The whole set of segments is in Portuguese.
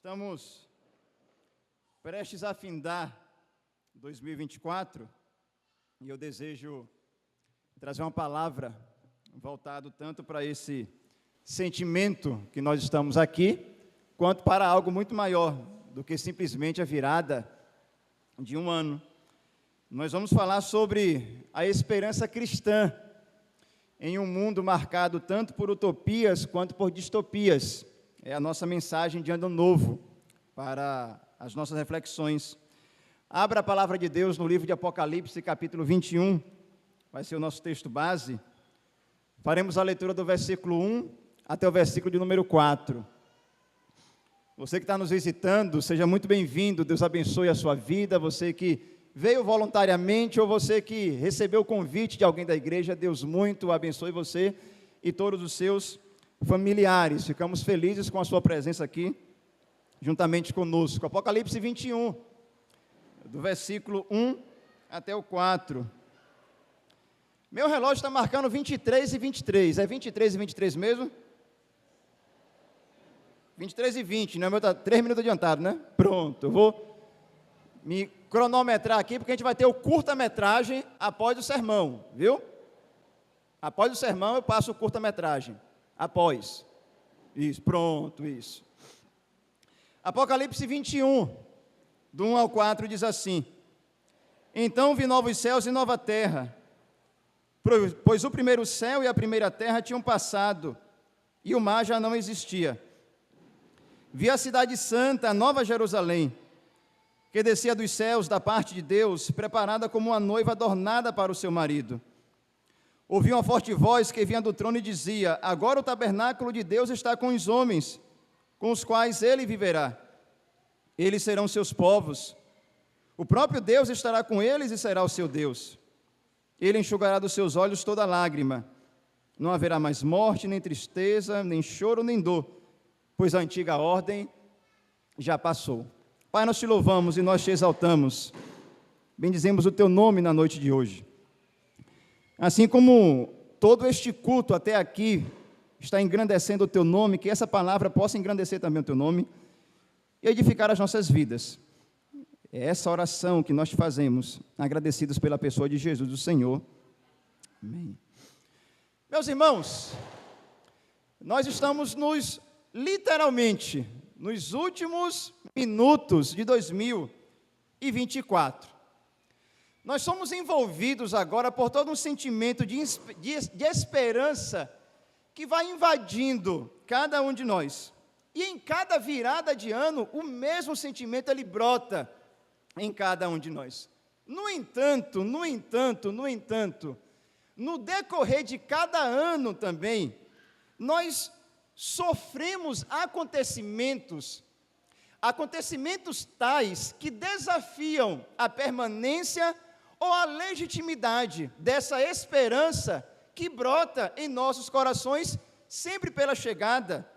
Estamos prestes a findar 2024 e eu desejo trazer uma palavra voltado tanto para esse sentimento que nós estamos aqui, quanto para algo muito maior do que simplesmente a virada de um ano. Nós vamos falar sobre a esperança cristã em um mundo marcado tanto por utopias quanto por distopias. É a nossa mensagem de ano novo para as nossas reflexões. Abra a palavra de Deus no livro de Apocalipse, capítulo 21, vai ser o nosso texto base. Faremos a leitura do versículo 1 até o versículo de número 4. Você que está nos visitando, seja muito bem-vindo, Deus abençoe a sua vida. Você que veio voluntariamente ou você que recebeu o convite de alguém da igreja, Deus muito abençoe você e todos os seus familiares. Ficamos felizes com a sua presença aqui, juntamente conosco. Apocalipse 21, do versículo 1 até o 4. Meu relógio está marcando 23 e 23. É 23 e 23 mesmo? 23 e 20, né? O meu está 3 minutos adiantado, né? Pronto, eu vou me cronometrar aqui, porque a gente vai ter o curta-metragem após o sermão, viu? Após o sermão eu passo o curta-metragem. Após. Isso, pronto, isso. Apocalipse 21, do 1 ao 4, diz assim: Então vi novos céus e nova terra, pois o primeiro céu e a primeira terra tinham passado, e o mar já não existia. Vi a cidade santa, a nova Jerusalém, que descia dos céus da parte de Deus, preparada como uma noiva adornada para o seu marido. Ouvi uma forte voz que vinha do trono e dizia: Agora o tabernáculo de Deus está com os homens, com os quais ele viverá. Eles serão seus povos. O próprio Deus estará com eles e será o seu Deus. Ele enxugará dos seus olhos toda lágrima. Não haverá mais morte, nem tristeza, nem choro, nem dor, pois a antiga ordem já passou. Pai, nós te louvamos e nós te exaltamos. Bendizemos o teu nome na noite de hoje. Assim como todo este culto até aqui está engrandecendo o teu nome, que essa palavra possa engrandecer também o teu nome e edificar as nossas vidas. É essa oração que nós te fazemos, agradecidos pela pessoa de Jesus, o Senhor. Amém. Meus irmãos, nós estamos literalmente, nos últimos minutos de 2024. Nós somos envolvidos agora por todo um sentimento de esperança que vai invadindo cada um de nós. E em cada virada de ano, o mesmo sentimento ele brota em cada um de nós. No entanto, no decorrer de cada ano também, nós sofremos acontecimentos tais que desafiam a permanência ou a legitimidade dessa esperança que brota em nossos corações sempre pela chegada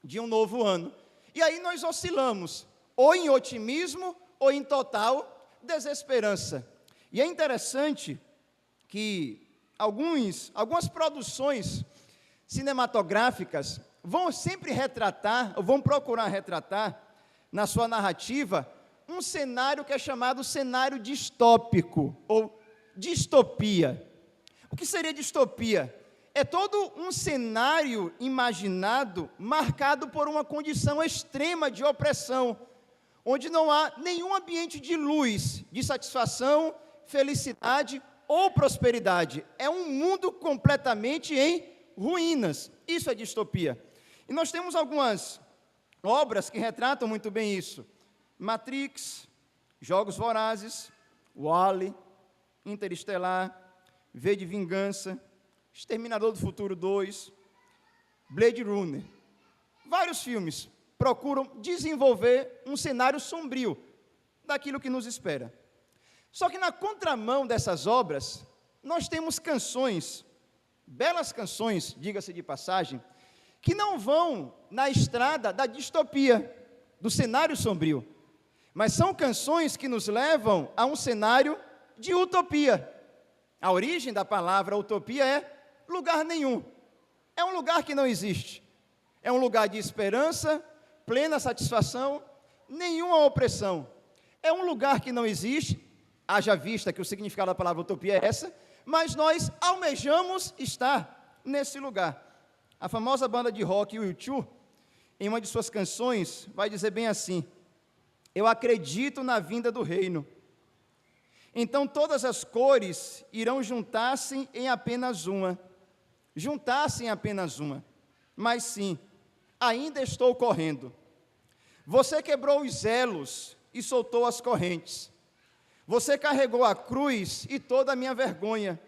de um novo ano. E aí nós oscilamos, ou em otimismo, ou em total desesperança. E é interessante que algumas produções cinematográficas vão sempre retratar, ou vão procurar retratar, na sua narrativa, um cenário que é chamado cenário distópico, ou distopia. O que seria distopia? É todo um cenário imaginado, marcado por uma condição extrema de opressão, onde não há nenhum ambiente de luz, de satisfação, felicidade ou prosperidade. É um mundo completamente em ruínas. Isso é distopia. E nós temos algumas obras que retratam muito bem isso. Matrix, Jogos Vorazes, Wall-E, Interestelar, V de Vingança, Exterminador do Futuro 2, Blade Runner. Vários filmes procuram desenvolver um cenário sombrio daquilo que nos espera. Só que na contramão dessas obras, nós temos canções, belas canções, diga-se de passagem, que não vão na estrada da distopia, do cenário sombrio, mas são canções que nos levam a um cenário de utopia. A origem da palavra utopia é lugar nenhum. É um lugar que não existe. É um lugar de esperança, plena satisfação, nenhuma opressão. É um lugar que não existe, haja vista que o significado da palavra utopia é essa, mas nós almejamos estar nesse lugar. A famosa banda de rock U2, em uma de suas canções, vai dizer bem assim: eu acredito na vinda do reino. Então todas as cores irão juntar-se em apenas uma. Juntar-se em apenas uma. Mas sim, ainda estou correndo. Você quebrou os elos e soltou as correntes. Você carregou a cruz e toda a minha vergonha.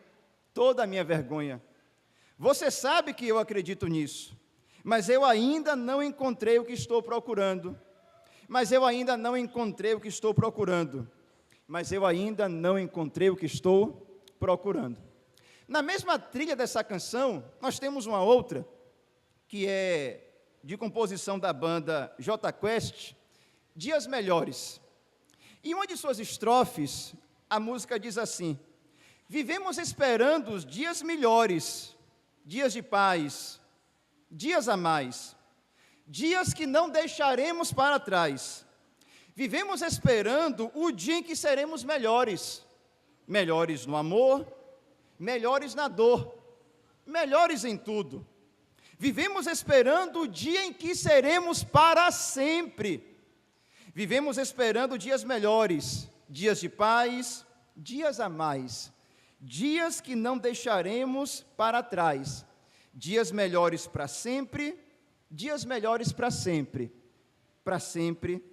Toda a minha vergonha. Você sabe que eu acredito nisso. Mas eu ainda não encontrei o que estou procurando. Mas eu ainda não encontrei o que estou procurando. Mas eu ainda não encontrei o que estou procurando. Na mesma trilha dessa canção, nós temos uma outra, que é de composição da banda J Quest, Dias Melhores. Em uma de suas estrofes, a música diz assim: vivemos esperando os dias melhores, dias de paz, dias a mais, dias que não deixaremos para trás. Vivemos esperando o dia em que seremos melhores, melhores no amor, melhores na dor, melhores em tudo. Vivemos esperando o dia em que seremos para sempre. Vivemos esperando dias melhores, dias de paz, dias a mais, dias que não deixaremos para trás, dias melhores para sempre, dias melhores para sempre, para sempre,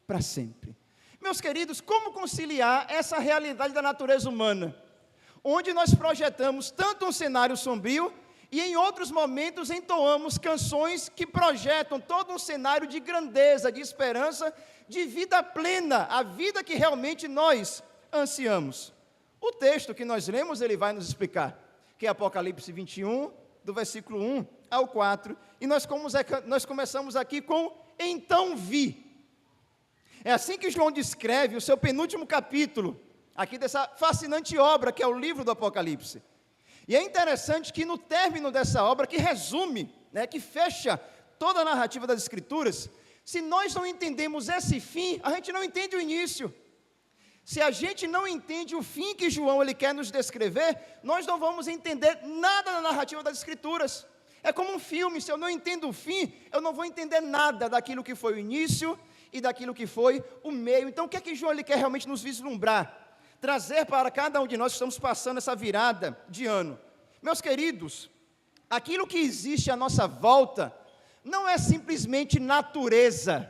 para sempre. Meus queridos, como conciliar essa realidade da natureza humana, onde nós projetamos tanto um cenário sombrio e em outros momentos entoamos canções que projetam todo um cenário de grandeza, de esperança, de vida plena, a vida que realmente nós ansiamos? O texto que nós lemos, ele vai nos explicar, que é Apocalipse 21, do versículo 1 ao 4, e nós começamos aqui com então vi. É assim que João descreve o seu penúltimo capítulo, aqui dessa fascinante obra que é o livro do Apocalipse. E é interessante que no término dessa obra, que resume, que fecha toda a narrativa das Escrituras, se nós não entendemos esse fim, a gente não entende o início. Se a gente não entende o fim que João ele quer nos descrever, nós não vamos entender nada da narrativa das Escrituras. É como um filme, se eu não entendo o fim, eu não vou entender nada daquilo que foi o início e daquilo que foi o meio. Então o que é que João ele quer realmente nos vislumbrar? Trazer para cada um de nós que estamos passando essa virada de ano. Meus queridos, aquilo que existe à nossa volta não é simplesmente natureza.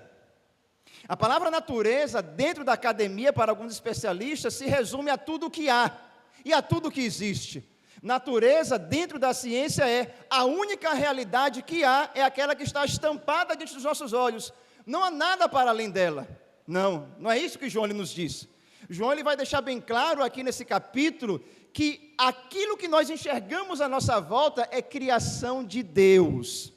A palavra natureza, dentro da academia, para alguns especialistas, se resume a tudo o que há e a tudo o que existe. Natureza, dentro da ciência, é a única realidade que há, é aquela que está estampada diante dos nossos olhos. Não há nada para além dela. Não é isso que João nos diz. João ele vai deixar bem claro aqui nesse capítulo que aquilo que nós enxergamos à nossa volta é criação de Deus.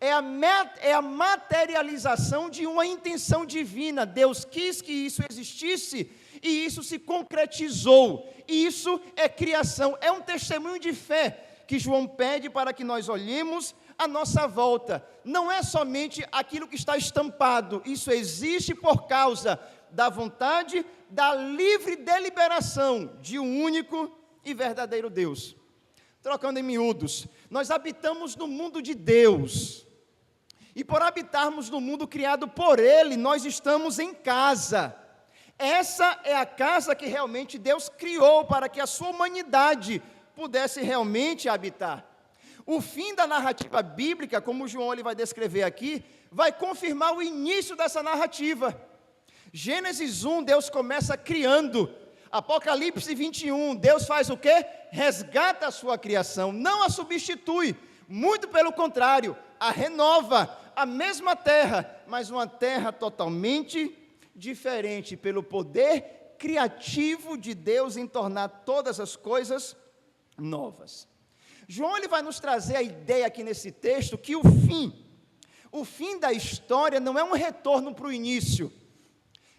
É a materialização de uma intenção divina. Deus quis que isso existisse e isso se concretizou. Isso é criação, é um testemunho de fé que João pede para que nós olhemos à nossa volta. Não é somente aquilo que está estampado, isso existe por causa da vontade, da livre deliberação de um único e verdadeiro Deus. Trocando em miúdos, nós habitamos no mundo de Deus, e por habitarmos no mundo criado por Ele, nós estamos em casa. Essa é a casa que realmente Deus criou para que a sua humanidade pudesse realmente habitar. O fim da narrativa bíblica, como João ele vai descrever aqui, vai confirmar o início dessa narrativa. Gênesis 1, Deus começa criando. Apocalipse 21, Deus faz o quê? Resgata a sua criação, não a substitui, muito pelo contrário, a renova, a mesma terra, mas uma terra totalmente diferente, pelo poder criativo de Deus em tornar todas as coisas novas. João ele vai nos trazer a ideia aqui nesse texto que o fim da história não é um retorno para o início.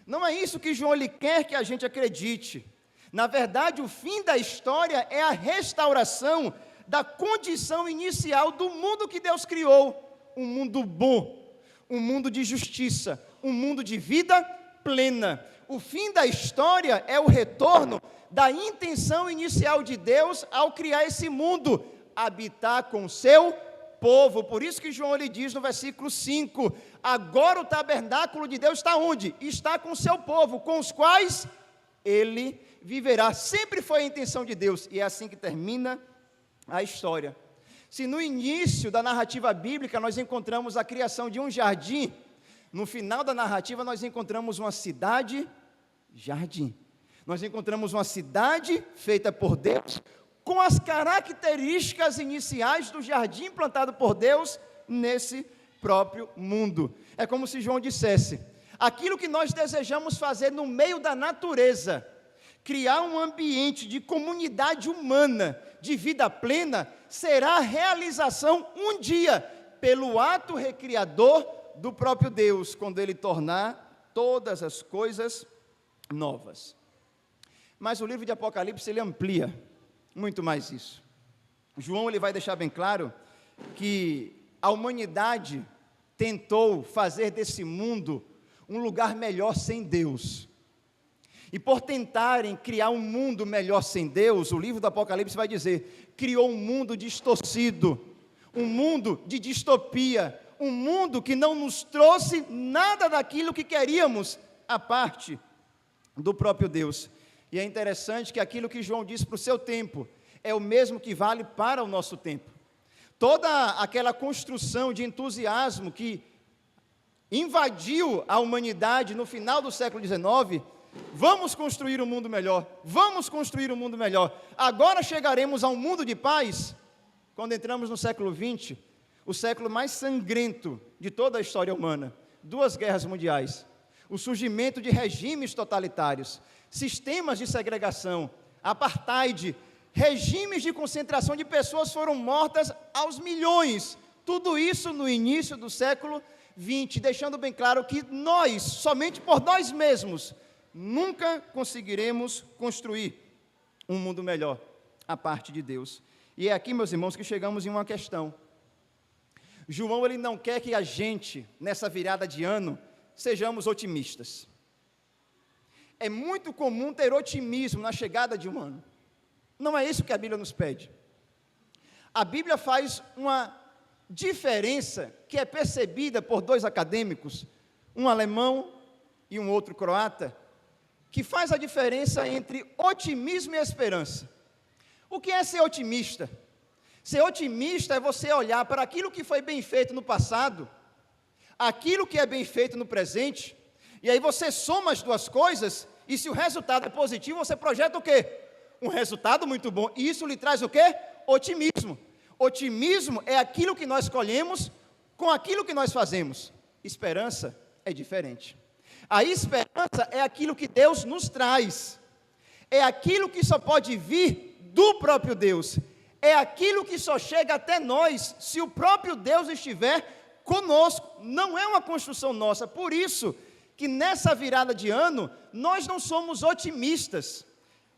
Não é isso que João ele quer que a gente acredite. Na verdade, o fim da história é a restauração da condição inicial do mundo que Deus criou, um mundo bom, um mundo de justiça, um mundo de vida plena. O fim da história é o retorno da intenção inicial de Deus ao criar esse mundo, habitar com o seu povo. Por isso que João lhe diz no versículo 5, agora o tabernáculo de Deus está onde? Está com o seu povo, com os quais ele viverá. Sempre foi a intenção de Deus, e é assim que termina a história. Se no início da narrativa bíblica nós encontramos a criação de um jardim, no final da narrativa nós encontramos uma cidade-jardim. Nós encontramos uma cidade feita por Deus, com as características iniciais do jardim plantado por Deus nesse próprio mundo. É como se João dissesse, aquilo que nós desejamos fazer no meio da natureza, criar um ambiente de comunidade humana, de vida plena, será a realização um dia, pelo ato recriador do próprio Deus, quando Ele tornar todas as coisas novas. Mas o livro de Apocalipse, ele amplia muito mais isso. João, ele vai deixar bem claro que a humanidade tentou fazer desse mundo um lugar melhor sem Deus. E por tentarem criar um mundo melhor sem Deus, o livro do Apocalipse vai dizer, criou um mundo distorcido, um mundo de distopia, um mundo que não nos trouxe nada daquilo que queríamos, a parte do próprio Deus. E é interessante que aquilo que João disse para o seu tempo, é o mesmo que vale para o nosso tempo. Toda aquela construção de entusiasmo que invadiu a humanidade no final do século XIX, vamos construir um mundo melhor, vamos construir um mundo melhor, agora chegaremos a um mundo de paz. Quando entramos no século XX, o século mais sangrento de toda a história humana, 2 guerras mundiais, o surgimento de regimes totalitários, sistemas de segregação, apartheid, regimes de concentração de pessoas foram mortas aos milhões, tudo isso no início do século XX, deixando bem claro que nós, somente por nós mesmos, nunca conseguiremos construir um mundo melhor, a parte de Deus. E é aqui, meus irmãos, que chegamos em uma questão. João, ele não quer que a gente, nessa virada de ano, sejamos otimistas. É muito comum ter otimismo na chegada de um ano. Não é isso que a Bíblia nos pede. A Bíblia faz uma diferença que é percebida por 2 acadêmicos, um alemão e um outro croata, que faz a diferença entre otimismo e esperança. O que é ser otimista? Ser otimista é você olhar para aquilo que foi bem feito no passado, aquilo que é bem feito no presente, e aí você soma as 2 coisas, e se o resultado é positivo, você projeta o quê? Um resultado muito bom, e isso lhe traz o quê? Otimismo. Otimismo é aquilo que nós colhemos com aquilo que nós fazemos. Esperança é diferente. A esperança é aquilo que Deus nos traz, é aquilo que só pode vir do próprio Deus, é aquilo que só chega até nós se o próprio Deus estiver conosco, não é uma construção nossa. Por isso que nessa virada de ano, nós não somos otimistas,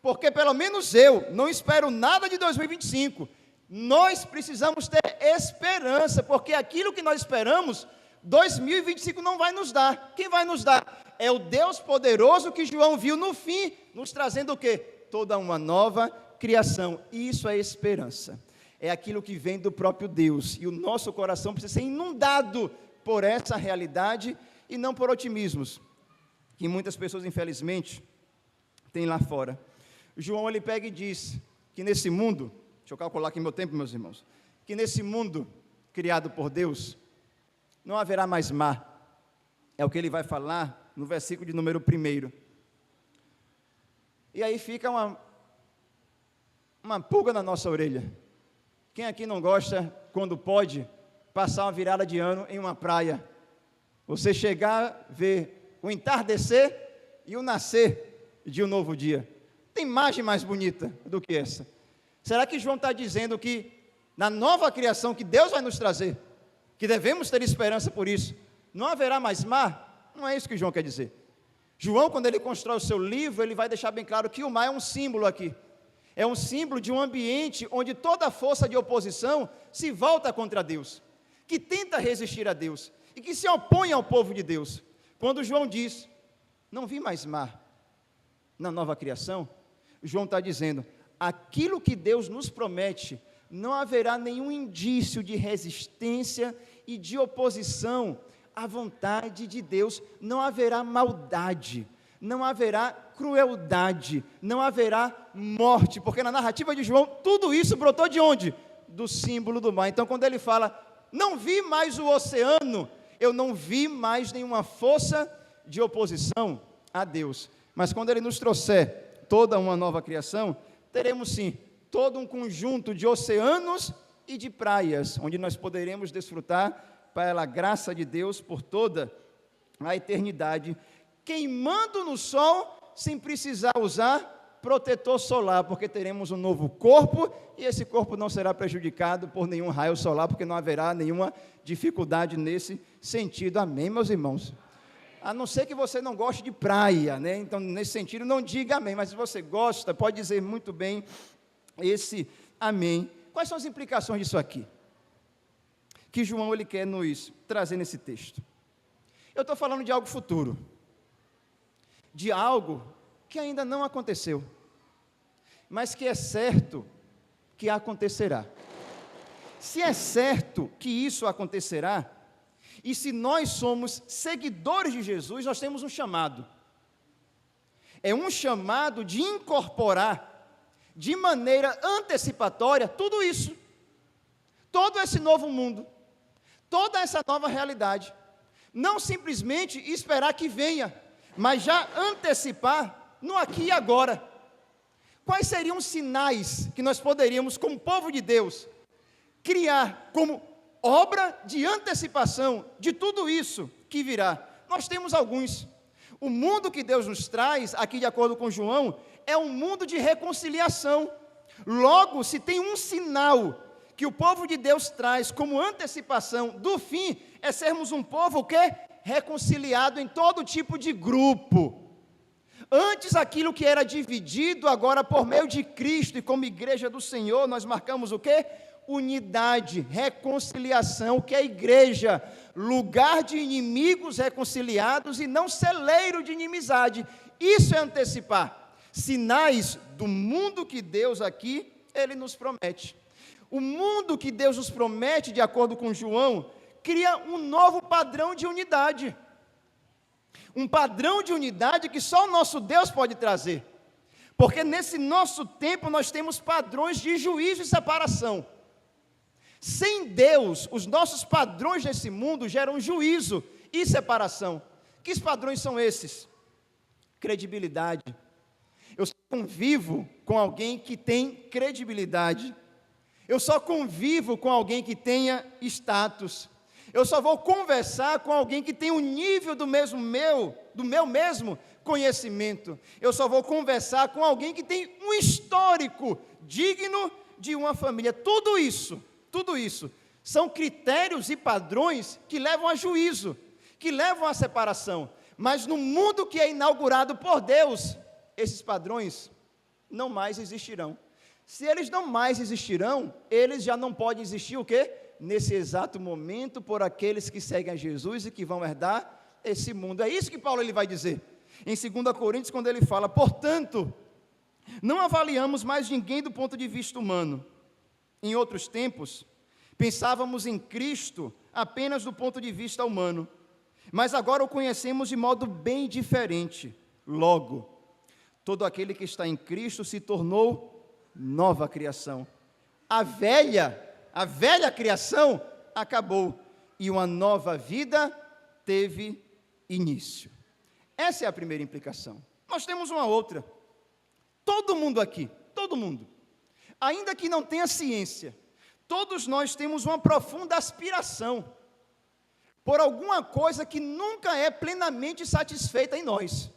porque pelo menos eu não espero nada de 2025, nós precisamos ter esperança, porque aquilo que nós esperamos, 2025 não vai nos dar. Quem vai nos dar? É o Deus poderoso que João viu no fim, nos trazendo o quê? Toda uma nova criação. Isso é esperança. É aquilo que vem do próprio Deus. E o nosso coração precisa ser inundado por essa realidade e não por otimismos, que muitas pessoas, infelizmente, têm lá fora. João, ele pega e diz que nesse mundo, deixa eu calcular aqui meu tempo, meus irmãos, que nesse mundo criado por Deus, não haverá mais mar. É o que ele vai falar no versículo de número 1. E aí fica uma pulga na nossa orelha. Quem aqui não gosta, quando pode, passar uma virada de ano em uma praia? Você chegar, ver o entardecer e o nascer de um novo dia. Tem imagem mais bonita do que essa? Será que João está dizendo que na nova criação que Deus vai nos trazer, que devemos ter esperança por isso, não haverá mais mar? Não é isso que João quer dizer. João, quando ele constrói o seu livro, ele vai deixar bem claro que o mar é um símbolo aqui. É um símbolo de um ambiente onde toda força de oposição se volta contra Deus, que tenta resistir a Deus. e que se opõem ao povo de Deus. Quando João diz, não vi mais mar na nova criação, João está dizendo, aquilo que Deus nos promete, não haverá nenhum indício de resistência e de oposição à vontade de Deus, não haverá maldade, não haverá crueldade, não haverá morte, porque na narrativa de João, tudo isso brotou de onde? Do símbolo do mar. Então, quando ele fala, não vi mais o oceano, eu não vi mais nenhuma força de oposição a Deus. Mas quando ele nos trouxer toda uma nova criação, teremos sim, todo um conjunto de oceanos e de praias, onde nós poderemos desfrutar, pela graça de Deus, por toda a eternidade, queimando no sol, sem precisar usar protetor solar, porque teremos um novo corpo, e esse corpo não será prejudicado por nenhum raio solar, porque não haverá nenhuma dificuldade nesse sentido. Amém, meus irmãos? A não ser que você não goste de praia, né? Então, nesse sentido, não diga amém, mas se você gosta, pode dizer muito bem esse amém. Quais são as implicações disso aqui? Que João ele quer nos trazer nesse texto. Eu estou falando de algo futuro, de algo que ainda não aconteceu, mas que é certo que acontecerá. Se é certo que isso acontecerá, e se nós somos seguidores de Jesus, nós temos um chamado. É um chamado de incorporar, de maneira antecipatória, tudo isso, todo esse novo mundo, toda essa nova realidade. Não simplesmente esperar que venha, mas já antecipar no aqui e agora. Quais seriam os sinais que nós poderíamos, como povo de Deus, criar como obra de antecipação de tudo isso que virá? Nós temos alguns. O mundo que Deus nos traz, aqui de acordo com João, é um mundo de reconciliação. Logo, se tem um sinal que o povo de Deus traz como antecipação do fim, é sermos um povo que é reconciliado em todo tipo de grupo. Antes aquilo que era dividido, agora por meio de Cristo e como igreja do Senhor, nós marcamos o quê? Unidade, reconciliação, o que é igreja? Lugar de inimigos reconciliados e não celeiro de inimizade. Isso é antecipar. Sinais do mundo que Deus aqui, Ele nos promete. O mundo que Deus nos promete, de acordo com João, cria um novo padrão de unidade. Um padrão de unidade que só o nosso Deus pode trazer. Porque nesse nosso tempo nós temos padrões de juízo e separação. Sem Deus, os nossos padrões nesse mundo geram juízo e separação. Que padrões são esses? Credibilidade. Eu só convivo com alguém que tem credibilidade. Eu só convivo com alguém que tenha status. Eu só vou conversar com alguém que tem o nível do meu mesmo conhecimento. Eu só vou conversar com alguém que tem um histórico digno de uma família. Tudo isso são critérios e padrões que levam a juízo, que levam à separação. Mas no mundo que é inaugurado por Deus, esses padrões não mais existirão. Se eles não mais existirão, eles já não podem existir o quê? Nesse exato momento, por aqueles que seguem a Jesus e que vão herdar esse mundo. É isso que Paulo ele vai dizer em 2 Coríntios, quando ele fala, portanto, não avaliamos mais ninguém do ponto de vista humano. Em outros tempos, pensávamos em Cristo apenas do ponto de vista humano, mas agora o conhecemos de modo bem diferente. Logo, todo aquele que está em Cristo se tornou nova criação. A velha criação acabou e uma nova vida teve início. Essa é a primeira implicação. Nós temos uma outra. Todo mundo aqui, todo mundo, ainda que não tenha ciência, todos nós temos uma profunda aspiração por alguma coisa que nunca é plenamente satisfeita em nós.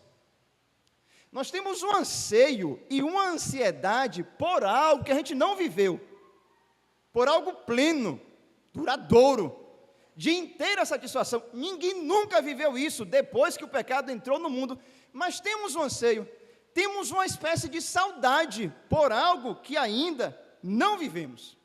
Nós temos um anseio e uma ansiedade por algo que a gente não viveu, por algo pleno, duradouro, de inteira satisfação. Ninguém nunca viveu isso depois que o pecado entrou no mundo, mas temos um anseio, temos uma espécie de saudade por algo que ainda não vivemos.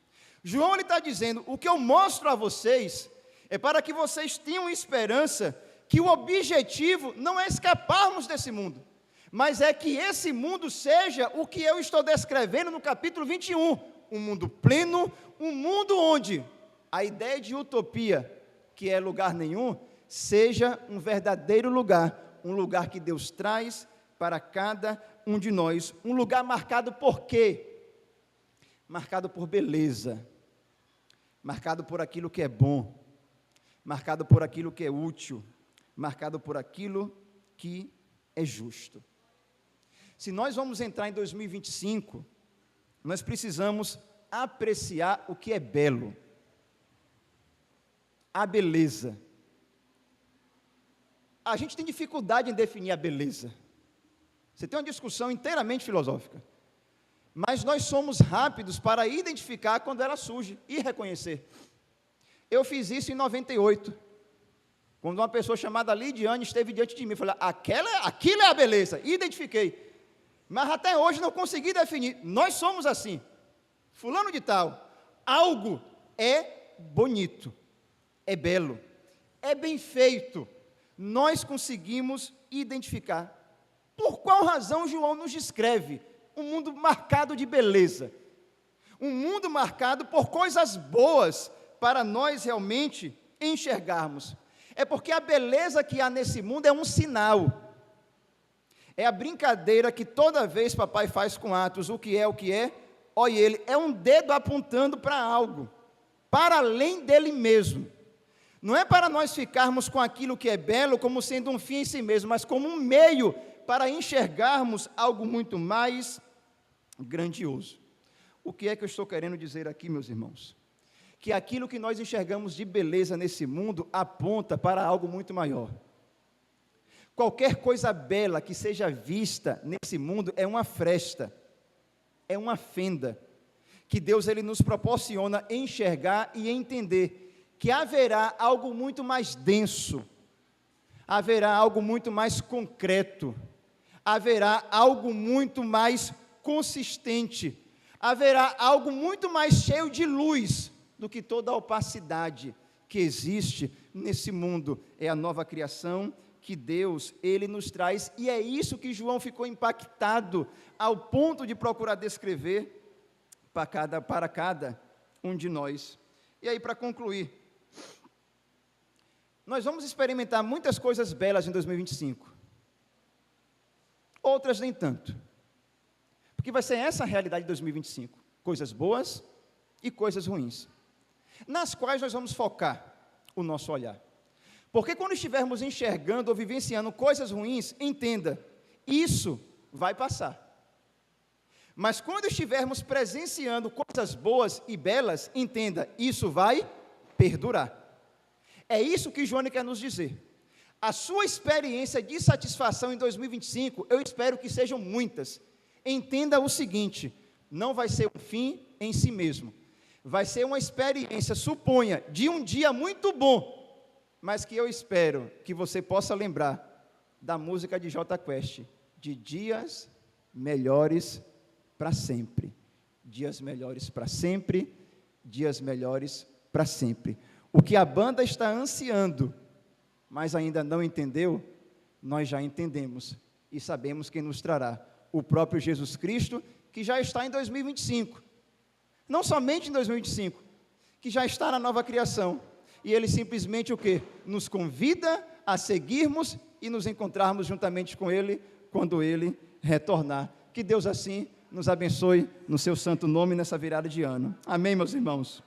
João está dizendo, o que eu mostro a vocês, É para que vocês tenham esperança que o objetivo não é escaparmos desse mundo, mas é que esse mundo seja o que eu estou descrevendo no capítulo 21, um mundo pleno, um mundo onde a ideia de utopia, que é lugar nenhum, seja um verdadeiro lugar, um lugar que Deus traz para cada um de nós, um lugar marcado por quê? Marcado por beleza, marcado por aquilo que é bom, marcado por aquilo que é útil, marcado por aquilo que é justo. Se nós vamos entrar em 2025, nós precisamos apreciar o que é belo, a beleza. A gente tem dificuldade em definir a beleza. Você tem uma discussão inteiramente filosófica. Mas nós somos rápidos para identificar quando ela surge e reconhecer. Eu fiz isso em 98, quando uma pessoa chamada Lidiane esteve diante de mim. Eu falei, aquilo é a beleza, identifiquei. Mas até hoje não consegui definir. Nós somos assim. Fulano de tal, algo é bonito, é belo, é bem feito. Nós conseguimos identificar. Por qual razão João nos descreve um mundo marcado de beleza? Um mundo marcado por coisas boas para nós realmente enxergarmos. É porque a beleza que há nesse mundo é um sinal. É a brincadeira que toda vez papai faz com Atos, o que é, olha ele, é um dedo apontando para algo, para além dele mesmo. Não é para nós ficarmos com aquilo que é belo como sendo um fim em si mesmo, mas como um meio para enxergarmos algo muito mais grandioso. O que é que eu estou querendo dizer aqui, meus irmãos? Que aquilo que nós enxergamos de beleza nesse mundo aponta para algo muito maior. Qualquer coisa bela que seja vista nesse mundo é uma fresta, é uma fenda, que Deus ele nos proporciona enxergar e entender que haverá algo muito mais denso, haverá algo muito mais concreto, haverá algo muito mais consistente, haverá algo muito mais cheio de luz do que toda a opacidade que existe nesse mundo. É a nova criação que Deus, ele nos traz, e é isso que João ficou impactado, ao ponto de procurar descrever para cada um de nós. E aí, para concluir, nós vamos experimentar muitas coisas belas em 2025, outras nem tanto, porque vai ser essa a realidade de 2025, coisas boas e coisas ruins, nas quais nós vamos focar o nosso olhar. Porque quando estivermos enxergando ou vivenciando coisas ruins, entenda, isso vai passar. Mas quando estivermos presenciando coisas boas e belas, entenda, isso vai perdurar. É isso que João quer nos dizer. A sua experiência de satisfação em 2025, eu espero que sejam muitas. Entenda o seguinte, não vai ser um fim em si mesmo. Vai ser uma experiência, suponha, de um dia muito bom, mas que eu espero que você possa lembrar da música de Jota Quest, de dias melhores para sempre. Dias melhores para sempre, dias melhores para sempre. O que a banda está ansiando, mas ainda não entendeu, nós já entendemos e sabemos quem nos trará. O próprio Jesus Cristo, que já está em 2025. Não somente em 2025, que já está na nova criação. E Ele simplesmente o quê? Nos convida a seguirmos e nos encontrarmos juntamente com Ele, quando Ele retornar. Que Deus assim nos abençoe no seu santo nome nessa virada de ano. Amém, meus irmãos?